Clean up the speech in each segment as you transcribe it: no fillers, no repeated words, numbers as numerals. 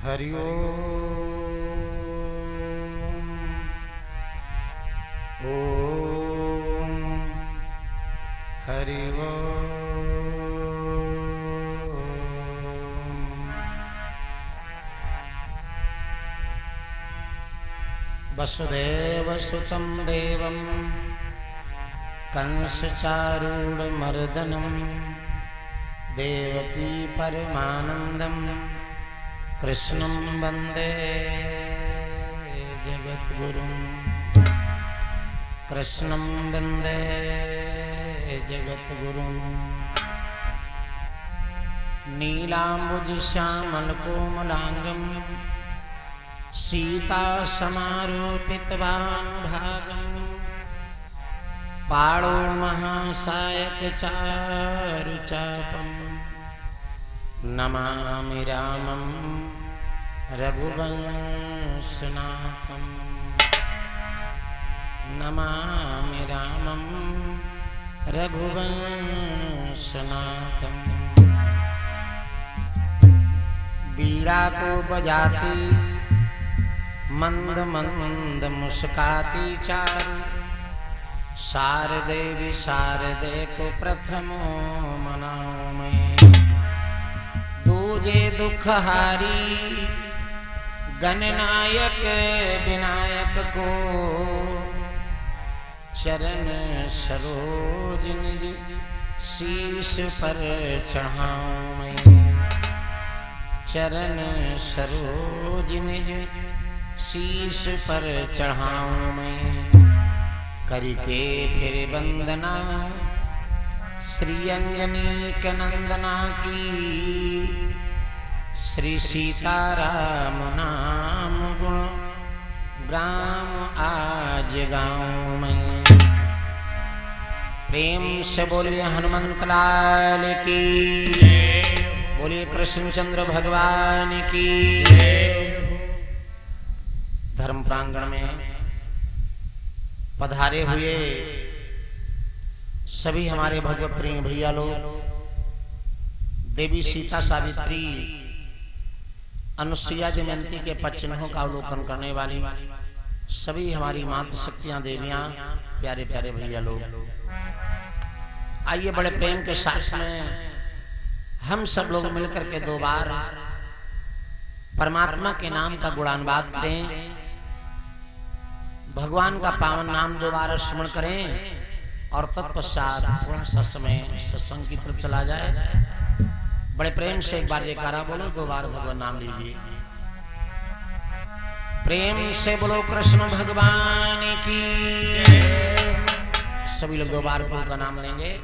हरि ओम हरि वसुदेवसुतं देवं कंसचारूढमर्दनं देवकी परमानन्दं कृष्णं वन्दे जगद्गुरुं कृष्णं वन्दे जगद्गुरुं नीलाम्बुजश्यामलकोमलाङ्गं सीतासमारोपितवान् पाणौ महासायकचारुचापं नमामि रामं रघुवंशनाथं नमामि रामं रघुवंशनाथं। बीड़ा को बजाती मंद मंद मुस्काती चारु शारदे विशारदे को प्रथमो मनाऊं मैं। दूजे दुखहारी गणनायक विनायक को चरण सरोज निज शीश पर चढ़ाऊं मैं। चरण सरोज निज शीश पर चढ़ाऊं मैं। करके फिर वंदना श्री अंजनी के नंदना की श्री सीताराम नाम गुण ग्राम आज गाऊं मैं। प्रेम से बोलिए हनुमंत लाल की, बोलिए कृष्णचंद्र भगवान की। धर्म प्रांगण में पधारे हुए सभी हमारे भगवत प्रेमी भैया लोग, देवी सीता सावित्री अनुसुईया दमयंती के 5 चिन्हों का अवलोकन करने वाली सभी हमारी मातृ शक्तियां देवियां, प्यारे प्यारे भैया लोग, आइए बड़े प्रेम के साथ में हम सब लोग मिलकर के 2 बार परमात्मा के नाम का गुणानुवाद करें, भगवान का पावन नाम 2 बार स्मरण करें और तत्पश्चात थोड़ा सा समय सत्संग की तरफ चला जाए। बड़े प्रेम से एक बार जयकारा बोलो, 2 बार भगवान नाम लीजिए। प्रेम से बोलो कृष्ण भगवान की। सभी लोग 2 बार प्रभु का नाम लेंगे।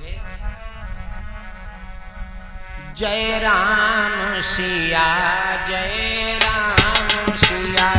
जय राम सिया, जय राम सिया,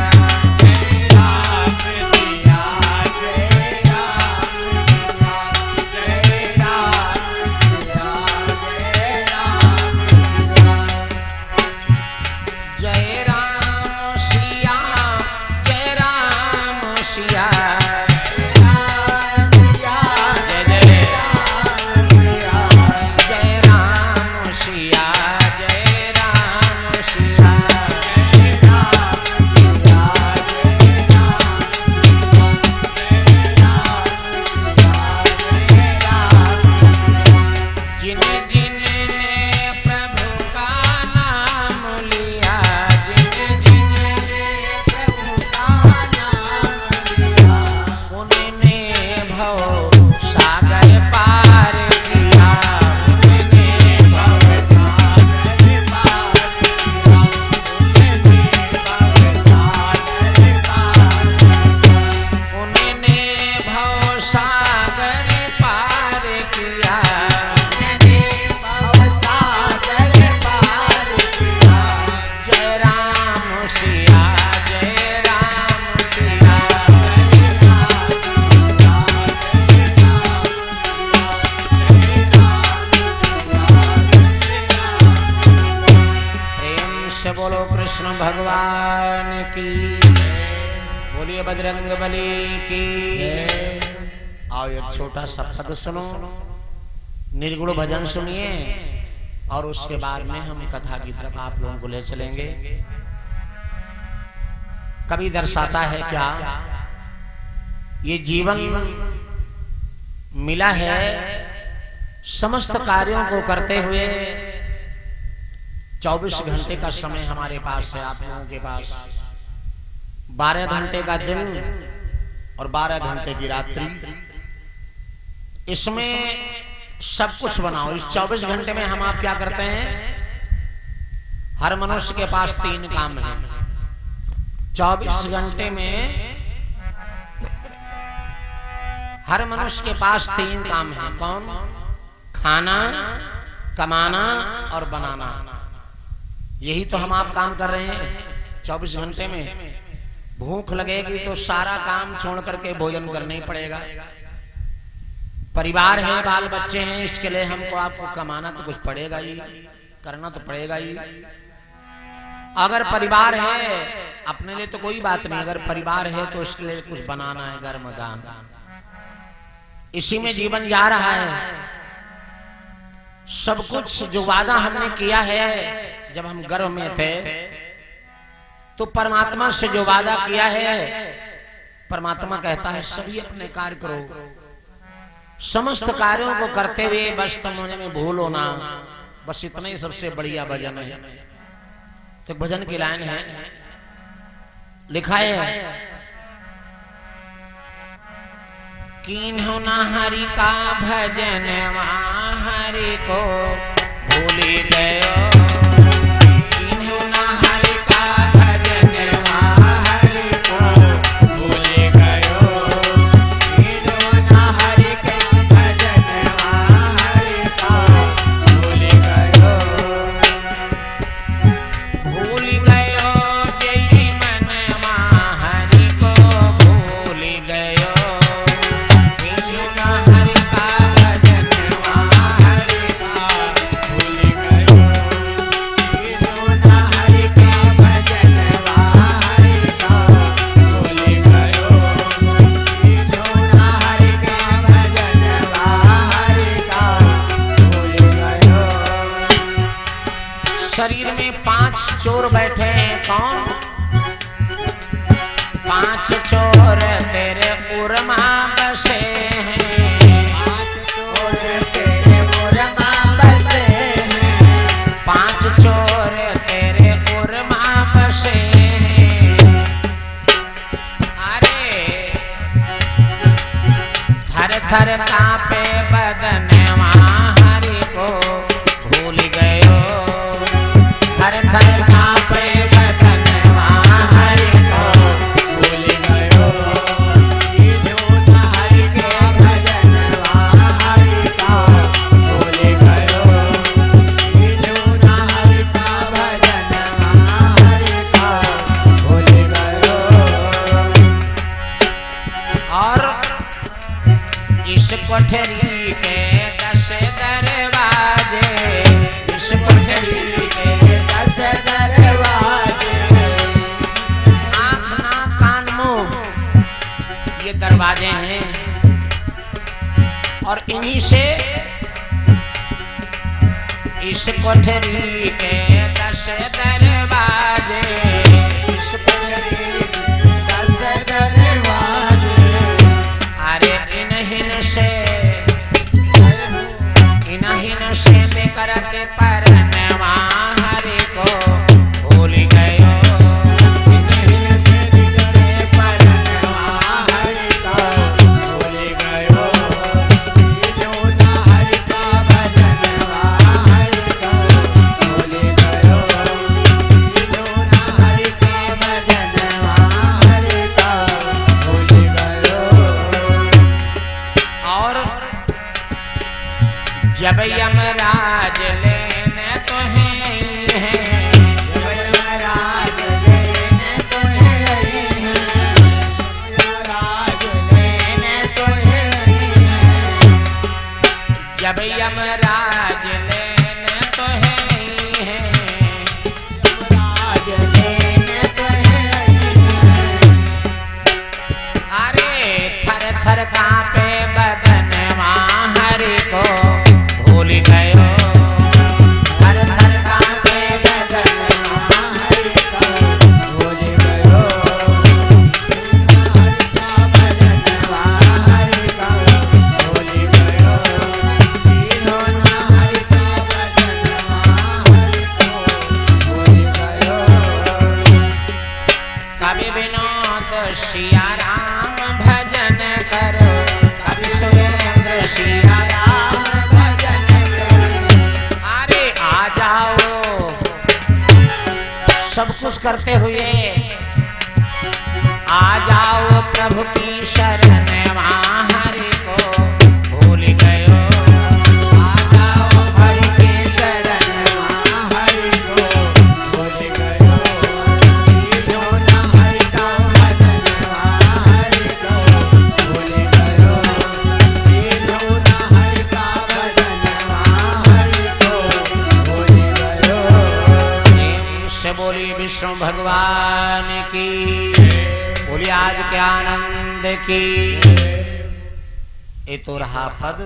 भगवान की, बोलिए बजरंगबली की। आओ एक छोटा सा पद सुनो, निर्गुण भजन सुनिए और उसके बाद में हम कथा की तरफ आप लोगों को ले चलेंगे। कवि दर्शाता है क्या, ये जीवन मिला है समस्त कार्यों को करते हुए। 24 घंटे का समय हमारे पास है, आप लोगों के पास 12 घंटे का दिन और 12 घंटे की रात्रि। इसमें सब कुछ बनाओ। इस 24 घंटे में हम आप क्या करते हैं, हर मनुष्य के पास 3 काम है। 24 घंटे में हर मनुष्य के पास 3 काम है। कौन? खाना, कमाना और बनाना। यही तो हम आप काम कर रहे हैं 24 घंटे में। भूख लगेगी तो सारा काम छोड़ करके भोजन करना ही पड़ेगा। परिवार है, बाल बच्चे हैं, इसके लिए हमको आपको कमाना तो कुछ पड़ेगा ही, करना तो पड़ेगा ही। अगर परिवार है, अपने लिए तो कोई बात नहीं, अगर परिवार है तो उसके लिए कुछ बनाना है, घर मकान। इसी में जीवन जा रहा है। सब कुछ जो वादा हमने किया है जब हम गर्भ में थे, तो परमात्मा से जो वादा किया है, परमात्मा कहता है सभी अपने कार्य करो। समस्त कार्यों को करते हुए बस तुम मुझे में भूलो ना, बस इतना ही सबसे बढ़िया भजन है। तो भजन की लाइन है, लिखा है, कीन्हु न हरि का भजन हरि को भूली गयो। कीन्हु न हरि का भजन हरि को भूली गयो। कीन्हु न हरि का भजन हरि को भूली गयो। भूली गयो जय मनवा हरि को भूली गयो। शरीर में 5 चोर बैठे हैं। कौन? 5 चोर तेरे उरमा बसे हैं। 5 चोर तेरे उरमा बसे हैं। 5 चोर तेरे उरमा बसे हैं। अरे थर थर कांपे बदन हरि को भूल गयो। थर थर कांपे बदन हरि को भूल गयो। कीन्हु न हरि के भजन हरि को भूल गयो। कीन्हु न हरि का भजन हरि को भूल गयो। और इस कोठरी के 10 दरवाजे, इस कोठरी के 10 दरवाजे, आँख नाक कान मुंह ये दरवाजे हैं। और इन्हीं से इस कोठरी के 10 दरवाजे, इस कोठरी के 10 दरवाजे। अरे इन्हीं से करते परनवा हरि को भूल गयो। इन्हीं से करते परनवा हरि को भूल गयो। कीन्हु न हरि का भजन हरि को भूल गयो। कीन्हु न हरि का भजन हरि को भूल गयो। और जब यमराज लेने तो है, जब यमराज लेने तो है, यमराज लेने तो है, जब यमराज लेने तो है, यमराज लेने तो है। अरे थर थर कांपे बदन हरि को भूल गयो। सिया राम भजन करो, कवि सुरेंद्र सिया राम भजन करो। अरे आ जाओ सब कुछ करते हुए, आ जाओ प्रभु की शरण वहाँ हरि को भूल गयो। आ जाओ हरि की शरण वहाँ हरि को भूल गयो। लीलो न हरि का भजन वहाँ हरि को भूल गयो। लीलो न हरि का भजन वहाँ हरि को भूल गयो। प्रेम से बोली विष्णु भगवान की, बोलिए आज के आनंद की। ये तो रहा पद।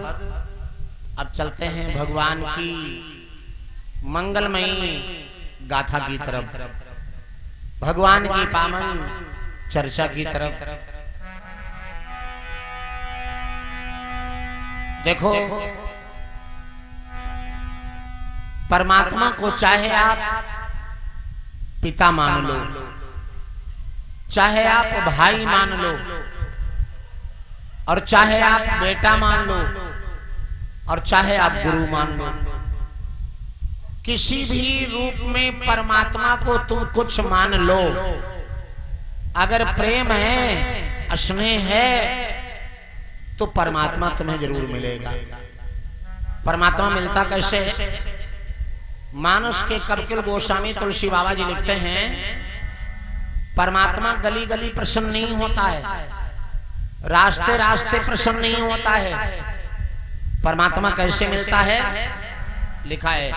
अब चलते हैं भगवान की मंगलमयी गाथा की तरफ, भगवान की पावन चर्चा की तरफ। देखो परमात्मा को चाहे आप पिता मान लो, चाहे आप भाई मान लो, और चाहे आप बेटा मान लो, और चाहे आप गुरु मान लो, किसी भी रूप में परमात्मा को तुम कुछ मान लो, अगर प्रेम है, स्नेह है, तो परमात्मा तुम्हें जरूर मिलेगा। परमात्मा मिलता कैसे? मानस के कपिल गोस्वामी तुलसी बाबा जी लिखते हैं, परमात्मा गली गली प्रसन्न नहीं होता है, रास्ते रास्ते प्रसन्न नहीं होता है। परमात्मा कैसे मिलता है? लिखा है,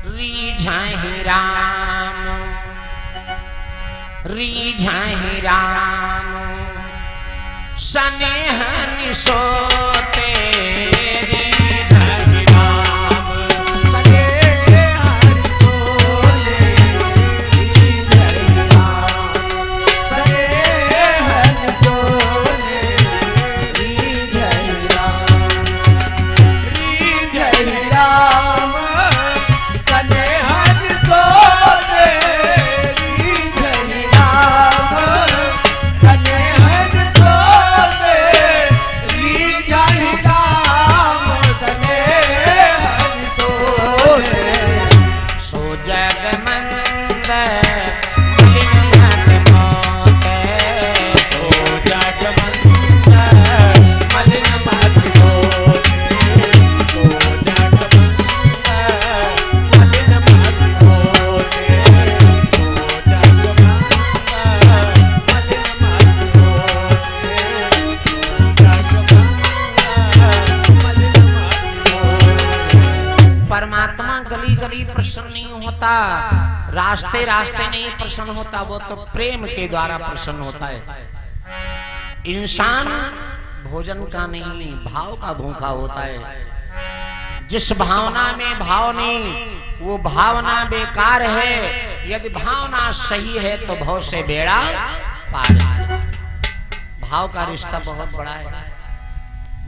रीझाहि राम, रीझाहि राम, स्नेह निसोते। रास्ते रास्ते नहीं प्रसन्न होता, वो तो प्रेम के द्वारा प्रसन्न होता है। इंसान भोजन का नहीं, भाव का भूखा होता है। जिस भावना में भाव नहीं, वो भावना बेकार है। यदि भावना सही है तो भाव से बेड़ा पार है। भाव का रिश्ता बहुत बड़ा है।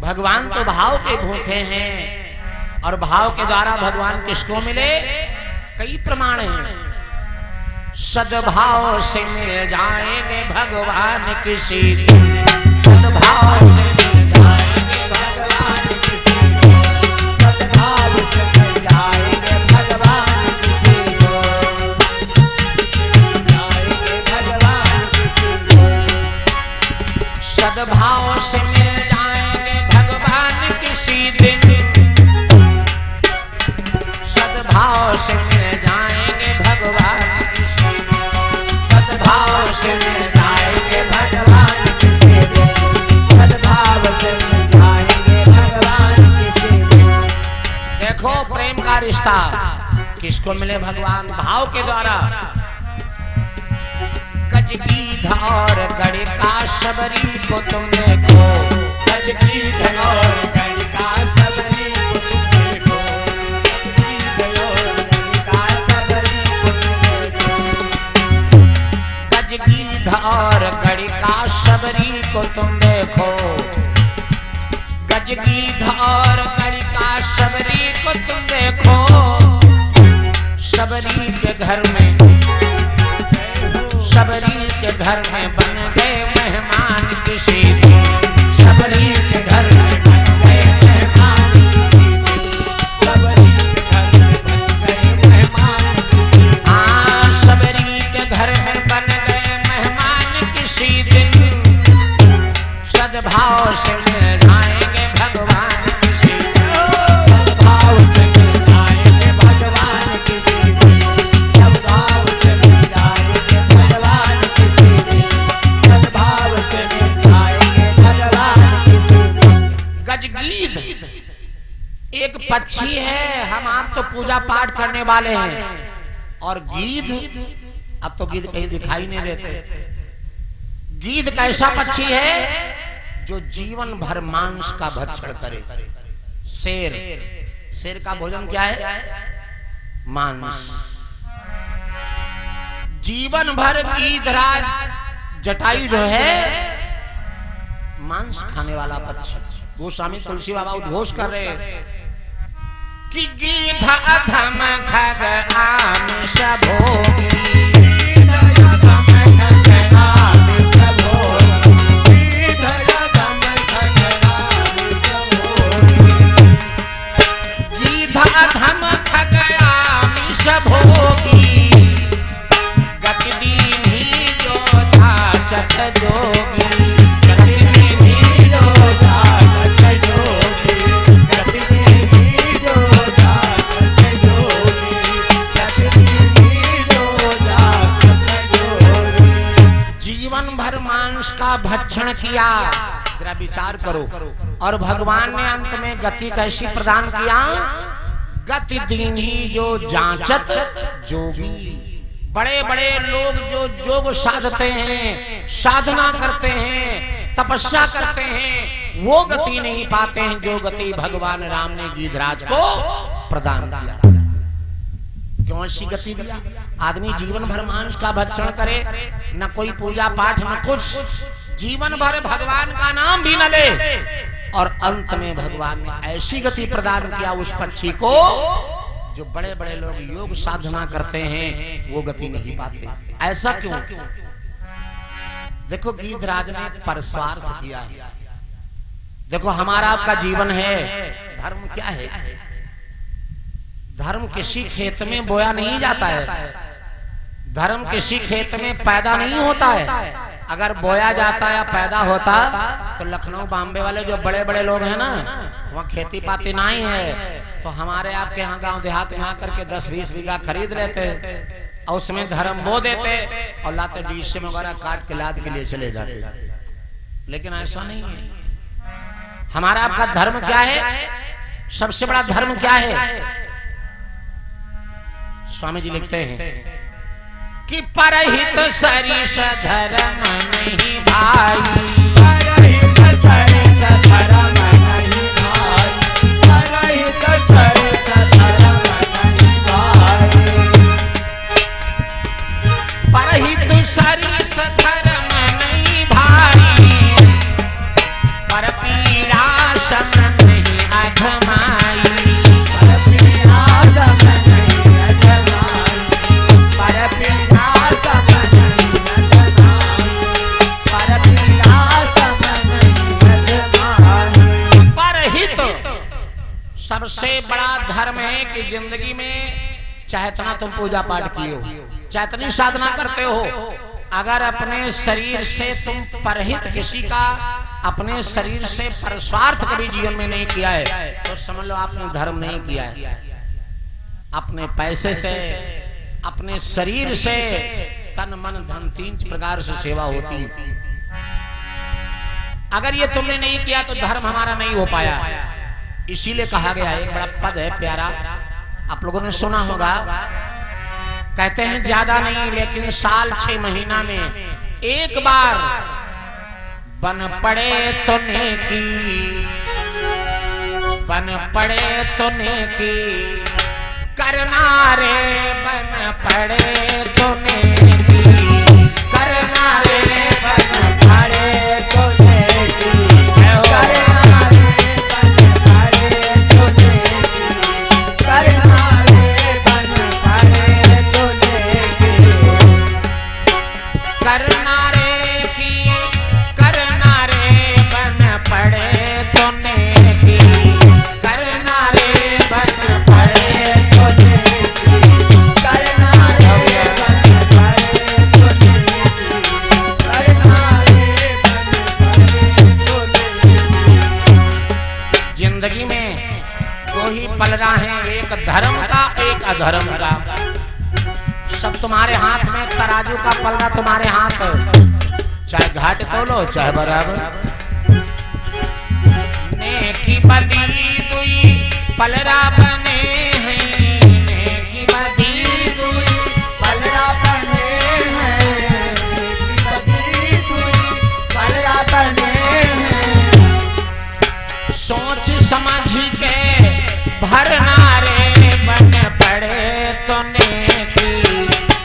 भगवान तो भाव के भूखे हैं, और भाव के द्वारा भगवान किसको मिले? कई प्रमाण हैं। सद्भाव से मिल जाएंगे भगवान किसी दिन, सद्भाव से मिल जाएंगे भगवान किसी दिन, सद्भाव से मिल जाएंगे भगवान किसी दिन, जाएंगे भगवान किसी दिन, सद्भाव से मिल जाएंगे भगवान किसी दिन, सद्भाव से मिल जाएंगे भगवान किसी दिन, सद्भाव से मिल जाएंगे भगवान किसी दिन, सद्भाव से मिल जाएंगे भगवान किसी दिन। देखो प्रेम का रिश्ता किसको मिले? भगवान भाव के द्वारा। गजगीध और गढ़ का सबरी को तुम देखो, गजगीध और गढ़ का सबरी को तुम देखो, गजगीध और गढ़ का सबरी को तुम देखो, गजगीध और गढ़ का सबरी को तुम देखो। सबरी के घर में, शबरी के घर में बन गए मेहमान किसी दिन, शबरी के घर में बन गए मेहमान किसी दिन, शबरी के घर में बन गए मेहमान किसी दिन। हाँ, शबरी के घर में बन गए मेहमान किसी दिन, सद्भाव से मिल जाएंगे भगवान किसी दिन, सद्भाव से मिल जाएंगे भगवान किसी दिन, सद्भाव से मिल जाएंगे भगवान किसी दिन, सद्भाव से मिल जाएंगे भगवान किसी दिन। गजगीध एक पक्षी है, हम आप तो पूजा पाठ करने वाले हैं, और गीध, अब तो गीध कहीं दिखाई नहीं देते। गीध कैसा पक्षी है? जो जीवन भर मांस का भक्षण करे। शेर, शेर का भोजन क्या है? मांस। जीवन भर गीधराज जटायु जो है मांस खाने वाला पक्षी। गोस्वामी तुलसी बाबा उद्घोष कर रहे कि गीध अधम खग आमिष भोगी, भोगी गति दीन्ही जो जाचत जोगी, गति दीन्ही जो जाचत जोगी, गति दीन्ही जो जाचत जोगी, गति दीन्ही जो जाचत जोगी। जीवन भर मांस का भक्षण किया, जरा विचार करो, और भगवान ने अंत में गति कैसी प्रदान किया? गति दीन्ही जो जांचत जोगी। बड़े बड़े लोग जो जोग साधते हैं, साधना करते हैं, तपस्या करते हैं, वो गति नहीं पाते हैं जो गति भगवान राम ने गीधराज को प्रदान किया। क्यों ऐसी गति दिया? आदमी जीवन भर मांस का भक्षण करे, न कोई पूजा पाठ न कुछ, जीवन भर भगवान का नाम भी न ले, और अंत में भगवान ने ऐसी गति प्रदान किया उस पक्षी को, जो बड़े बड़े लोग योग साधना करते हैं वो गति नहीं पाते। ऐसा क्यों? देखो, गीधराज ने परस्वार्थ किया है। देखो, हमारा आपका जीवन है, धर्म क्या है? धर्म किसी खेत में बोया नहीं जाता है, धर्म किसी खेत में पैदा नहीं होता है। अगर बोया जाता या पैदा होता तो लखनऊ बॉम्बे वाले जो बड़े बड़े लोग हैं ना, वहाँ खेती पाती नहीं है, तो हमारे आपके यहाँ गांव देहात में आकर के 10-20 बीघा खरीद लेते और उसमें धर्म बो देते और लाते डीसी वगैरह काट के लाद के लिए चले जाते। लेकिन ऐसा नहीं है। हमारा आपका धर्म क्या है? सबसे बड़ा धर्म क्या है? स्वामी जी लिखते हैं कि परहित सरिस धर्म नहीं भाई, परहित सरिस धर्म नहीं भाई, परहित सरिस धर्म नहीं भाई, परहित सरिस धर्म नहीं भाई, पर पीड़ा सम नहीं अधमाई, पर पीड़ा सम नहीं अधमाई, पर पीड़ा सबसे बड़ा धर्म है कि जिंदगी में चाहे इतना तुम पूजा पाठ किए हो, चाहे इतनी साधना करते हो, अगर अपने शरीर से तुम परहित किसी का, अपने शरीर से परस्वार्थ कभी जीवन में नहीं किया है, तो समझ लो आपने धर्म नहीं किया है। अपने पैसे से, अपने शरीर से, तन मन धन 3 प्रकार से सेवा होती। अगर ये तुमने नहीं किया तो धर्म हमारा नहीं हो पाया। इसीलिए कहा गया, एक बड़ा पद है प्यारा, आप लोगों ने सुना होगा, कहते हैं ज्यादा नहीं लेकिन साल 6 महीना में एक बार बन पड़े तो नेकी, बन पड़े तो नेकी करना रे, बन पड़े तो नेकी करना रे, बन पड़े तो नेकी करना रे, बन पड़े तो नेकी करना रे, बन पड़े तो नेकी। अधर्म का। सब तुम्हारे हाथ में, तराजू का पलड़ा तुम्हारे हाथ, चाहे घाट तोलो चाहे बराबर। नेकी बदी दुई पलड़ा बने हैं, नेकी बदी दुई पलड़ा बने हैं, नेकी बदी दुई पलड़ा बने हैं। सोच समझ के भरना रे बन पड़े तो नेकी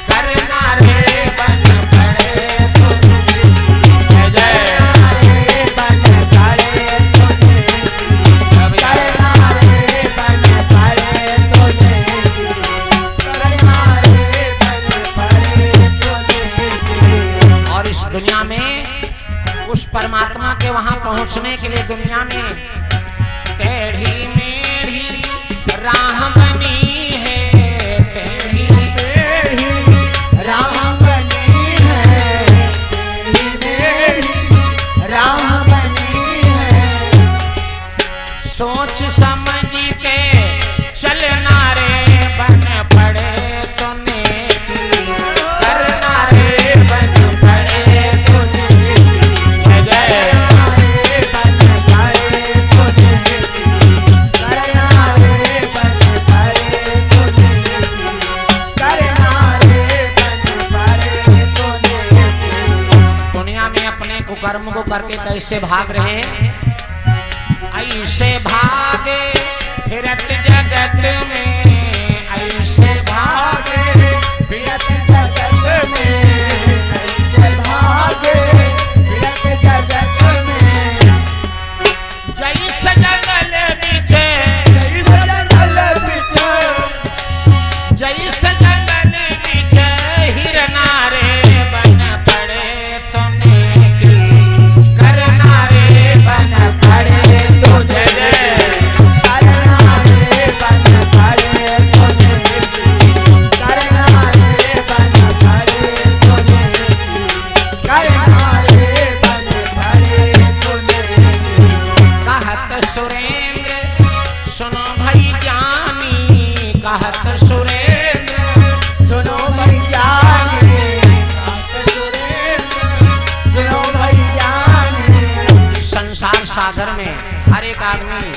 करना रे बन पड़े तो। जय जय बन पड़े तो नेकी करना रे बन पड़े तो नेकी करना रे बन पड़े तो नेकी। और इस दुनिया में उस परमात्मा के वहां पहुंचने के लिए दुनिया में टेढ़ी मेढ़ी राह बनी है, टेढ़ी मेढ़ी राह बनी है, टेढ़ी मेढ़ी राह बनी है। सोच समझ के चलना रे बन पड़े तो नेकी करना रे बन पड़े तो नेकी। जय जय बन पड़े तो नेकी करना रे बन पड़े तो नेकी करना रे बन पड़े तो नेकी। दुनिया में अपने कुकर्म को करके कैसे भाग रहे, ऐसे भागे फिरत जगत में, ऐसे भागे फिरत जगत में, ऐसे भागे फिरत जगत में। जैसे जंगल बिछे, जैसे जंगल बिछे, जैसे जंगल बिछे हिरना रे बन पड़े तो नेकी करना रे बन पड़े तो। जय जय करना रे बन पड़े तो नेकी करना रे बन पड़े तो नेकी करना रे बन पड़े तो नेकी। कहत सुरेंद्र सुनो भाई ज्ञानी, कहत सुरेंद्र सुनो भैयानी, कहत सुरेंद्र सुनो भैयानी। संसार सागर में हर एक आदमी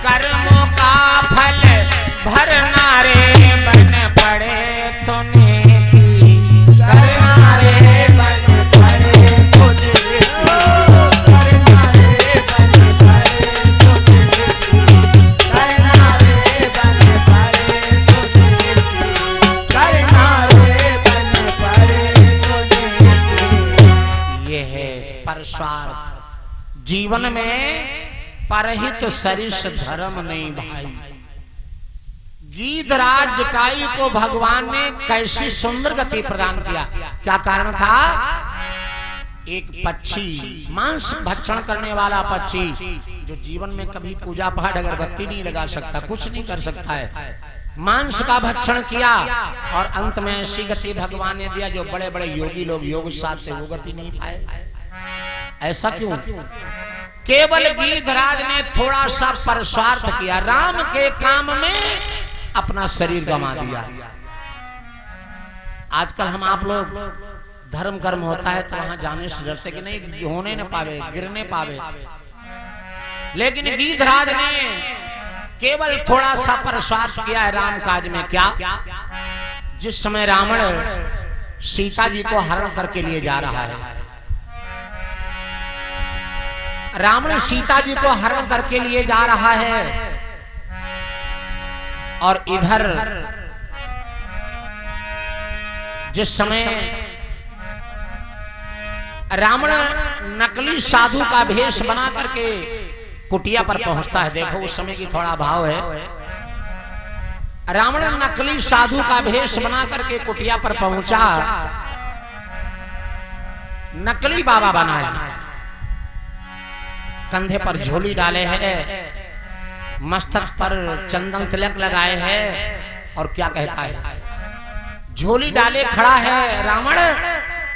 कर्मों का फल भरना रे बन पड़े तो नेकी करना रे बन पड़े तो नेकी करना रे बन पड़े तो नेकी करना रे बन पड़े तो नेकी करना रे बन पड़े तो नेकी। ये है परस्वार्थ। जीवन में परहित सरिस धर्म नहीं भाई। गीधराज जटायु को भगवान ने कैसी सुंदर गति प्रदान किया। क्या कारण था? एक पक्षी, मांस भक्षण करने वाला पक्षी, जो जीवन में कभी पूजा पाठ अगरबत्ती नहीं लगा सकता, कुछ नहीं कर सकता है, मांस का भक्षण किया और अंत में ऐसी गति भगवान ने दिया जो बड़े बड़े योगी लोग योग साधते वो गति नहीं पाए। ऐसा क्यों? केवल गीधराज ने थोड़ा सा परस्वार्थ किया, राम के काम में अपना शरीर गंवा दिया। आजकल हम आप लोग धर्म कर्म होता है तो वहां जाने से डरते कि नहीं होने न पावे, गिरने पावे, लेकिन गीधराज ने केवल थोड़ा सा परस्वार्थ किया है राम काज में। क्या? जिस समय रावण सीता जी को हरण करके लिए जा रहा है, रावण सीता जी को हरण करके लिए जा रहा है और इधर जिस समय रावण नकली साधु का भेष बना करके कुटिया पर पहुंचता है, देखो उस समय की थोड़ा भाव है। रावण नकली साधु का भेष बना करके कुटिया पर पहुंचा, नकली बाबा बना है, कंधे पर झोली डाले हैं, मस्तक पर चंदन तिलक लगाए हैं और क्या कहता है? झोली डाले खड़ा है रावण,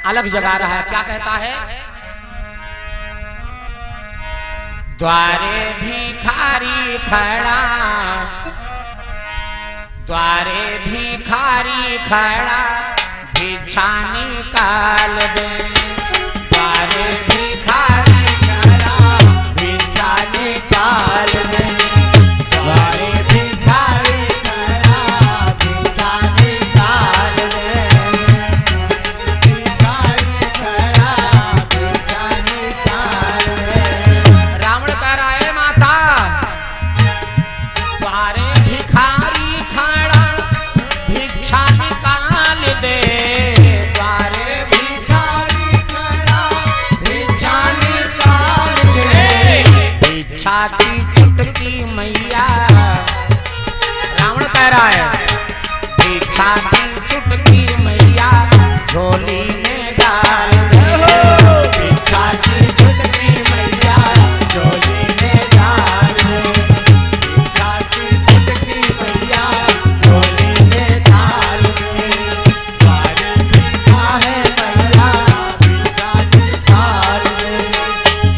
अलग जगा रहा है। क्या कहता है? द्वारे भिखारी खड़ा, द्वारे भिखारी खड़ा भिक्षा निकाल दे। द्वारे भिखारी खड़ा भिक्षा निकाल दे। द्वारे भिखारी खड़ा भिक्षा निकाल दे। भिखारी खड़ा भिक्षा निकाल दे। रावण कह रहा है माता द्वारे भिखारी खड़ा भिक्षा निकाल दे। द्वारे भिखारी खड़ा भिक्षा निकाल दे। भिक्षा की चुटकी मैया रावण कह रहा है भिक्षा की चुटकी मैया झोली में डाल दे। भिक्षा की चुटकी मैया झोली में डाल दे। भिक्षा की चुटकी मैया झोली में डाल दे। द्वारे भिखा है मैया भिक्षा निकाल दे।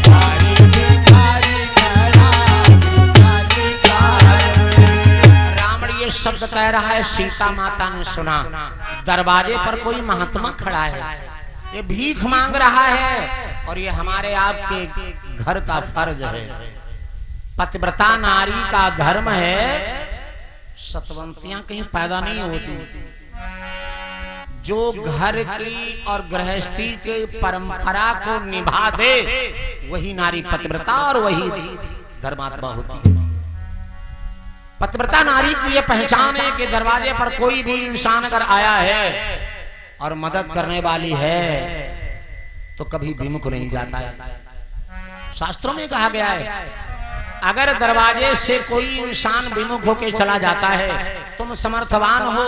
द्वारे भिखारी खड़ा भिक्षा निकाल दे। रावण ये शब्द कह रहा है, सीता माता ने सुना। दरवाजे पर कोई महात्मा खड़ा है, ये भीख मांग रहा है और ये हमारे आपके घर का फर्ज है। पतिव्रता नारी का धर्म है, सतवंतियां कहीं पैदा नहीं होती। जो घर की और गृहस्थी के परंपरा को निभा दे वही नारी पतिव्रता और वही धर्मात्मा होती है। पतिव्रता नारी की यह पहचान है कि दरवाजे पर कोई भी इंसान अगर आया है और मदद करने वाली है तो कभी विमुख नहीं जाता है। शास्त्रों में कहा गया है अगर दरवाजे से कोई इंसान विमुख होकर चला जाता है, तुम समर्थवान हो,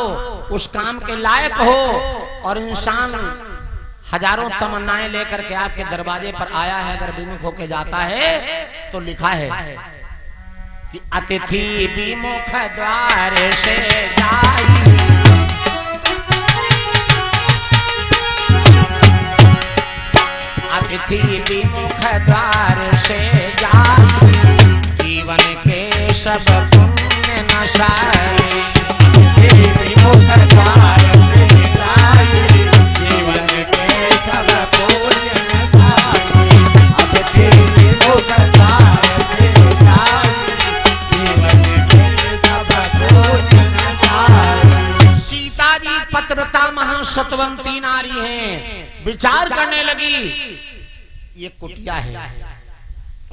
उस काम के लायक हो और इंसान हजारों तमन्नाएं लेकर के आपके दरवाजे पर आया है, अगर विमुख होकर जाता है तो लिखा है कि अतिथि विमुख द्वार से जाई। अतिथि विमुख द्वार से जाई, जीवन के सब पुण्य नशाई। विमुख द्वार से जाई, जीवन के सब पुण्य नसाई। अब तेरे मुख द्वार से जाई, जीवन के सब पुण्य नसाई। सीता जी पतिव्रता महासतवंती नारी हैं, विचार करने लगी ये कुटिया है,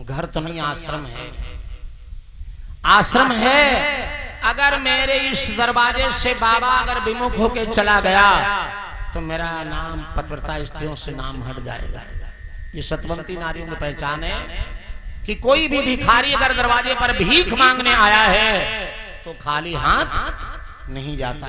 घर तो नहीं आश्रम है। आश्रम है, अगर मेरे इस दरवाजे से बाबा अगर विमुख होके चला गया तो मेरा नाम पतिव्रता स्त्रियों से नाम हट जाएगा। ये सतवंती नारियों की पहचान है कि कोई भी भिखारी अगर दरवाजे पर भीख मांगने आया है तो खाली हाथ नहीं जाता।